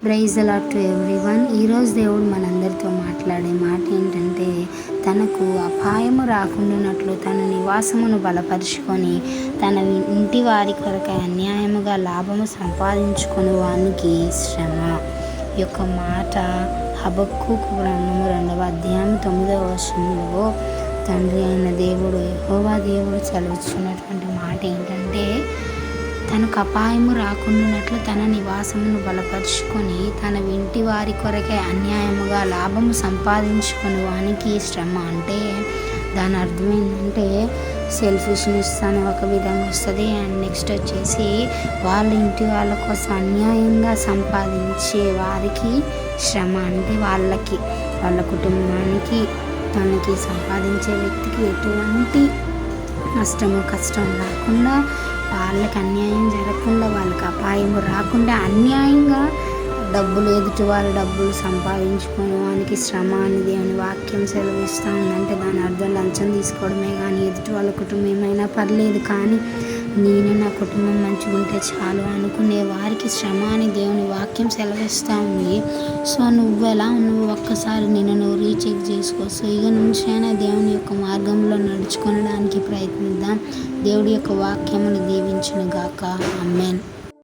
Praise the Lord to everyone. ఈరోజు దేవుడు మనందరితో మాట్లాడే మాట ఏంటంటే, తనకు అపాయము రాకుండానట్లు తన నివాసమును బలపరుచుకొని తన ఇంటి వారి కొరకై అన్యాయముగా లాభము సంపాదించుకొని వానికి శ్రమ. ఈ యొక్క మాట హబక్కూకు గ్రంథము 2వ అధ్యాయం 9వ వచనంలో తండ్రి అయిన దేవుడు యెహోవా దేవుడు సెలవిస్తున్నటువంటి మాట ఏంటంటే, తనకు అపాయము రాకుండానట్లు తన నివాసమును బలపరుచుకొని తన ఇంటి వారి కొరకే అన్యాయముగా లాభము సంపాదించుకొని వానికి శ్రమ. అంటే దాని అర్థం ఏంటంటే సెల్ఫిష్నెస్ అని ఒక విధంగా వస్తుంది. అండ్ నెక్స్ట్ వచ్చేసి వాళ్ళ ఇంటి వాళ్ళ కోసం అన్యాయంగా సంపాదించే వారికి శ్రమ. అంటే వాళ్ళ కుటుంబానికి తనకి సంపాదించే వ్యక్తికి ఎటువంటి కష్టం రాకుండా, వాళ్ళకి అన్యాయం జరగకుండా, వాళ్ళకి అపాయం రాకుండా అన్యాయంగా ఎదుటి వాళ్ళ డబ్బులు సంపాదించుకొని వానికి శ్రమ అని దేవుని వాక్యం సెలవిస్తూ ఉందంటే దాని అర్థం లంచం తీసుకోవడమే కానీ ఎదుటి వాళ్ళ కుటుంబం ఏమైనా పర్లేదు, కానీ నేను నా కుటుంబం మంచిగా ఉంటే చాలు అనుకునే వారికి శ్రమ అని దేవుని వాక్యం సెలవిస్తూ ఉంది. సో నువ్వు ఒక్కసారి నువ్వు రీచెక్ చేసుకో. సో ఇక నుంచైనా దేవుని యొక్క మార్గంలో నడుచుకొనడానికి ప్రయత్నిద్దాం. దేవుడి యొక్క వాక్యమును దీవించును గాక. ఆమేన్.